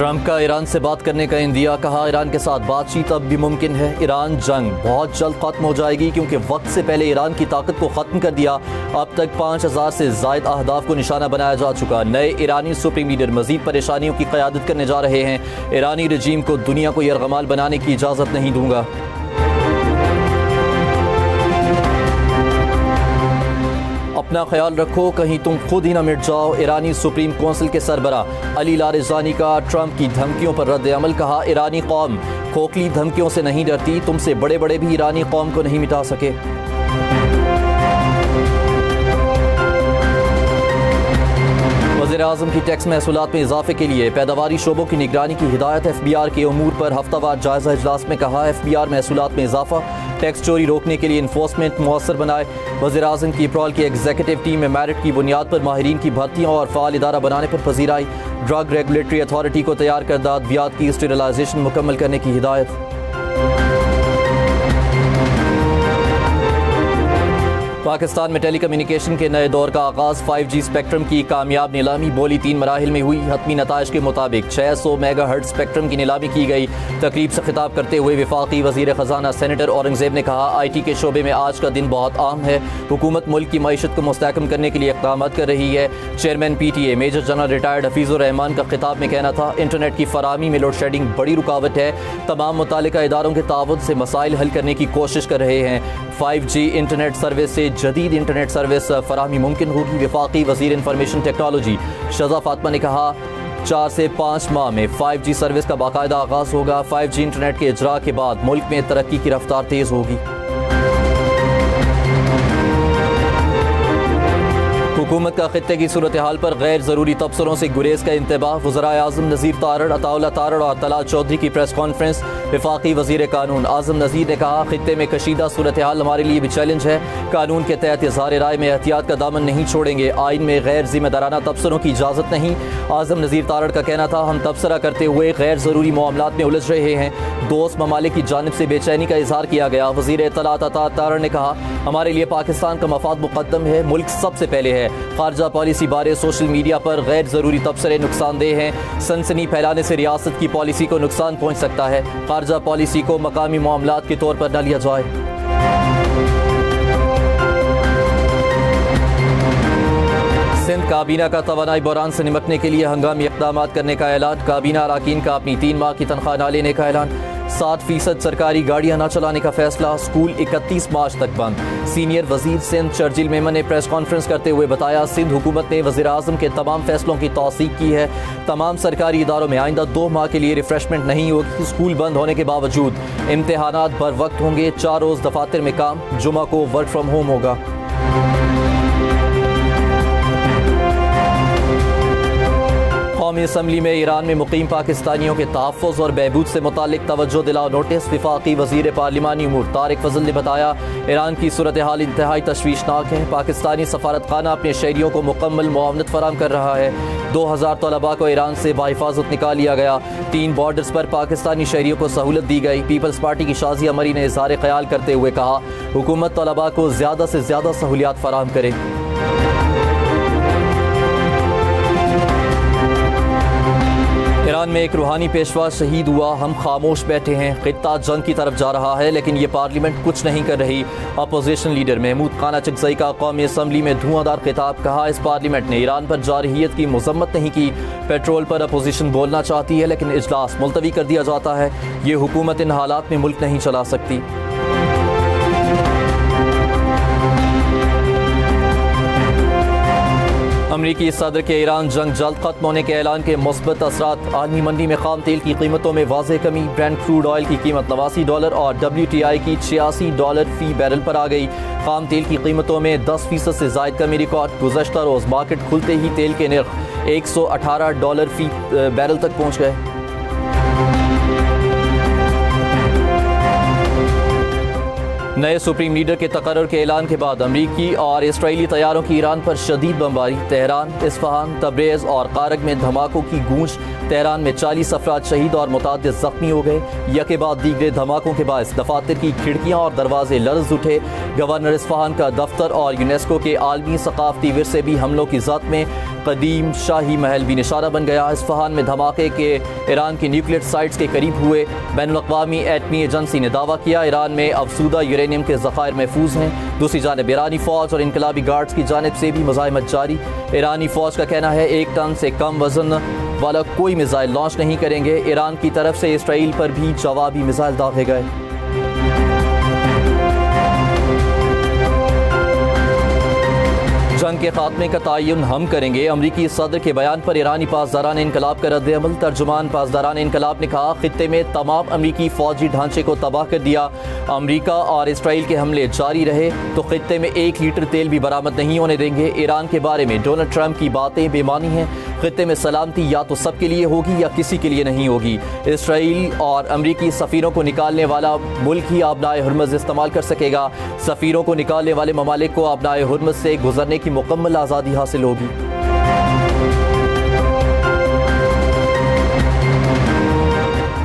Trump का Iran से बात करने का इंदिया, कहा ईरान के साथ बातचीत अब भी मुमकिन है। ईरान जंग बहुत जल्द खत्म हो जाएगी क्योंकि वक्त से पहले ईरान की ताकत को खत्म कर दिया। अब तक 5000 से जायद अहदाफ को निशाना बनाया जा चुका। नए ईरानी सुप्रीम लीडर मजीद परेशानियों की क़यादत करने जा रहे हैं। ईरानी रजीम को दुनिया को यरगमाल बनाने की इजाज़त नहीं दूंगा। अपना ख्याल रखो, कहीं तुम खुद ही ना मिट जाओ। ईरानी सुप्रीम कौंसिल के सरबरा अली लारिजानी का ट्रंप की धमकियों पर रद्द अमल, कहा ईरानी कौम खोखली धमकियों से नहीं डरती, तुमसे बड़े बड़े भी ईरानी कौम को नहीं मिटा सके। वज़ीर-ए-आज़म की टैक्स महसूलात में इजाफे के लिए पैदावारी शोबों की निगरानी की हिदायत। FBI के उमूर पर हफ्तावार जायजा इजलास में कहा FBI महसूलात में इजाफा, टैक्स चोरी रोकने के लिए इन्फोर्समेंट मुअस्सर बनाए। वज़ीर-ए-आज़म की अप्रैल की एग्जीक्यूटिव टीम में मेरिट की बुनियाद पर माहिरीन की भर्तियों और फ़ाल इदारा बनाने पर पजीराई। ड्रग रेगुलेटरी अथॉरिटी को तैयार करदा अद्वियात की स्टेरिलाइजेशन मुकम्मल करने की हिदायत। पाकिस्तान में टेलीकम्युनिकेशन के नए दौर का आगाज़। 5G स्पेक्ट्रम की कामयाब नीलामी बोली 3 मराहिल में हुई। हतमी नताइज के मुताबिक 600 मेगाहर्ट्ज़ स्पेक्ट्रम की नीलामी की गई। तकरीब से खिताब करते हुए वफाकी वज़ीर ख़जाना सेनेटर औरंगज़ेब ने कहा, IT के शोबे में आज का दिन बहुत अहम है। हुकूमत मुल्क की मईशत को मुस्तहकम करने के लिए इक़दाम कर रही है। Chairman PTA major general retired Hafizur Rahman का खिताब में कहना था, इंटरनेट की फराहमी में लोड शेडिंग बड़ी रुकावट है। तमाम मुतालिका इदारों के ताउन से मसाइल हल करने की कोशिश कर रहे हैं। 5G इंटरनेट सर्विस से जदीद इंटरनेट सर्विस फराहमी मुमकिन होगी। वफाकी वज़ीर इंफॉर्मेशन टेक्नोलॉजी शज़ा फातिमा ने कहा, 4 से 5 माह में 5G सर्विस का बाकायदा आगाज़ होगा। 5G इंटरनेट के इजरा के बाद मुल्क में तरक्की की रफ्तार तेज़ होगी। हुकूमत का खित्ते की सूरत हाल पर गैर ज़रूरी तबसरों से गुरेज का इंतबाह। वज़राए आज़म नज़ीर तारड़, अताउल्लाह तारड़ और तलाल चौधरी की प्रेस कॉन्फ्रेंस। वफाकी वज़ीर कानून आज़म नज़ीर ने कहा, खित्ते में कशीदा सूरत हाल हमारे लिए भी चैलेंज है। कानून के तहत इज़हार राय में एहतियात का दामन नहीं छोड़ेंगे। आइन में गैर जिम्मेदाराना तबसरों की इजाज़त नहीं। आज़म नज़ीर तारड़ का कहना था, हम तबसरा करते हुए गैर ज़रूरी मामलात में उलझ रहे हैं। दोस्त ममालिक की जानिब से बेचैनी का इजहार किया गया। वज़ीर इत्तलात अताउल्लाह तारड़ ने कहा, हमारे लिए पाकिस्तान का मफाद मुक़द्दम है, मुल्क सबसे पहले है। खारजा पॉलिसी बारे सोशल मीडिया पर गैर ज़रूरी तबसरे नुकसानदेह हैं। सनसनी फैलाने से रियासत की पॉलिसी को नुकसान पहुँच सकता है। खारजा पॉलिसी को मकामी मामलात के तौर पर न लिया जाए। सिंध काबीना का तवानाई बहरान से निपटने के लिए हंगामी इक़दाम करने का ऐलान। काबीना अरकान का अपनी 3 माह की तनख्वाह न लेने का ऐलान। 7% सरकारी गाड़ियां न चलाने का फैसला। स्कूल 31 मार्च तक बंद। सीनियर वजीर सिंध शर्जील मेमन ने प्रेस कॉन्फ्रेंस करते हुए बताया, सिंध हुकूमत ने वज़ीर-ए-आज़म के तमाम फैसलों की तौसीक की है। तमाम सरकारी इदारों में आइंदा 2 माह के लिए रिफ्रेशमेंट नहीं होगी। स्कूल बंद होने के बावजूद इम्तहानात बर वक्त होंगे। 4 रोज़ दफातर में काम, जुमा को वर्क फ्राम होम होगा। कौमी असम्बली में ईरान में मुकीम पाकिस्तानियों के तहफ़्फ़ुज़ और बहबूद से मुतालिक तवज्जो दिलाओ नोटिस। वफाकी वज़ीर पार्लिमानी उमूर तारिक फजल ने बताया, ईरान की सूरत हाल इंतहाई तशवीशनाक है। पाकिस्तानी सफारतखाना अपने शहरियों को मुकम्मल मुआवनत फराहम कर रहा है। 2000 तलबा को ईरान से बाहिफाजत निकाल लिया गया। 3 बॉर्डर्स पर पाकिस्तानी शहरियों को सहूलत दी गई। पीपल्स पार्टी की शाज़िया मरी ने इज़हार ख्याल करते हुए कहा, हुकूमत तलबा को ज़्यादा से ज़्यादा सहूलियात फराहम करे। ईरान में एक रूहानी पेशवा शहीद हुआ, हम खामोश बैठे हैं। खित्ता जंग की तरफ जा रहा है लेकिन ये पार्लियामेंट कुछ नहीं कर रही। अपोजिशन लीडर महमूद खाना चकजई का कौमी असम्बली में धुआंधार खिताब। कहा, इस पार्लियामेंट ने ईरान पर जारहियत की मजम्मत नहीं की। पेट्रोल पर अपोजिशन बोलना चाहती है लेकिन इजलास मुलतवी कर दिया जाता है। ये हुकूमत इन हालात में मुल्क नहीं चला सकती। अमरीकी सदर के ईरान जंग जल्द खत्म होने के ऐलान के मुस्बत असरात। आलमी मंडी में खाम तेल की कीमतों में वाज़ेह कमी। ब्रेंट क्रूड ऑयल की कीमत $89 और WTI की $86 फी बैरल पर आ गई। खाम तेल की कीमतों में 10% से ज़ायद कमी रिकॉर्ड। गुज़श्ता रोज़ मार्केट खुलते ही तेल के नर्ख $118 फी बैरल तक पहुँच गए। नए सुप्रीम लीडर के तकर्रुर के ऐलान के बाद अमरीकी और इसराइली तैयारों की ईरान पर शदीद बमबारी। तेहरान, इस्फहान, तब्रेज़ और कारग में धमाकों की गूंज। तेहरान में 40 अफराद शहीद और मुतादिद जख्मी हो गए। यके बाद दीगरे धमाकों के बायस दफातर की खिड़कियाँ और दरवाजे लर्ज उठे। गवर्नर इस्फहान का दफ्तर और यूनेस्को के आलमी सकाफती विरसे भी हमलों की ज़द में। कदीम शाही महल भी निशाना बन गया। इस्फहान में धमाके के ईरान के न्यूक्लियर साइट्स के करीब हुए। बैनुल-अक़वामी एटमी एजेंसी ने दावा किया ईरान में अफसूदा यूरेनियम के ज़खायर महफूज हैं। दूसरी जानिब ईरानी फ़ौज और इनकलाबी गार्ड्स की जानिब से भी मुज़ाहिमत जारी। ईरानी फ़ौज का कहना है 1 टन से कम वजन वाला कोई मिसाइल लॉन्च नहीं करेंगे। ईरान की तरफ से इसराइल पर भी जवाबी मिसाइल दागे गए। जंग के खात्मे का तयन हम करेंगे। अमरीकी सदर के बयान पर ईरानी पासदारान इनकलाब का रद्द-ए-अमल। तर्जुमान पासदारान इनकलाब ने कहा खित्ते में तमाम अमरीकी फौजी ढांचे को तबाह कर दिया। अमरीका और इसराइल के हमले जारी रहे तो खित्ते में 1 लीटर तेल भी बरामद नहीं होने देंगे। ईरान के बारे में डोनाल्ड ट्रंप की बातें बेमानी हैं। खित्ते में सलामती या तो सबके लिए होगी या किसी के लिए नहीं होगी। इसराइल और अमरीकी सफ़ीरों को निकालने वाला मुल्क ही आबनाए हुर्मुज़ इस्तेमाल कर सकेगा। सफ़ीरों को निकालने वाले ममालिक को आबनाए हुर्मुज़ से गुजरने की मुकम्मल आज़ादी हासिल होगी।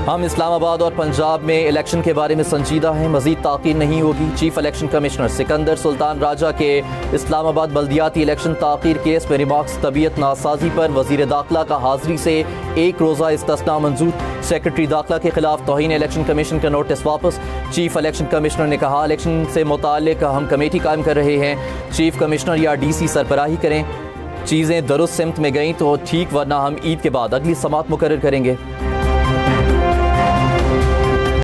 हम इस्लामाबाद और पंजाब में इलेक्शन के बारे में संजीदा हैं। मज़ीद ताक़ीर नहीं होगी। Chief election commissioner Sikandar Sultan Raja के इस्लामाबाद बल्दियाती इलेक्शन ताक़ीर केस में रिमार्क्स तबीयत नासाजी पर वज़ीर दाखिला का हाज़री से 1 रोज़ा इस्तिस्ना मंजूर। सेक्रेटरी दाखिला के खिलाफ तौहीन इलेक्शन कमीशन का नोटिस वापस। चीफ इलेक्शन कमिश्नर ने कहा इलेक्शन से मुताल्लिक हम कमेटी कायम कर रहे हैं। चीफ कमिश्नर या DC सरबराही करें। चीज़ें दुरुस्त सिमत में गईं तो ठीक, वरना हम ईद के बाद अगली समात मुकर्रर करेंगे।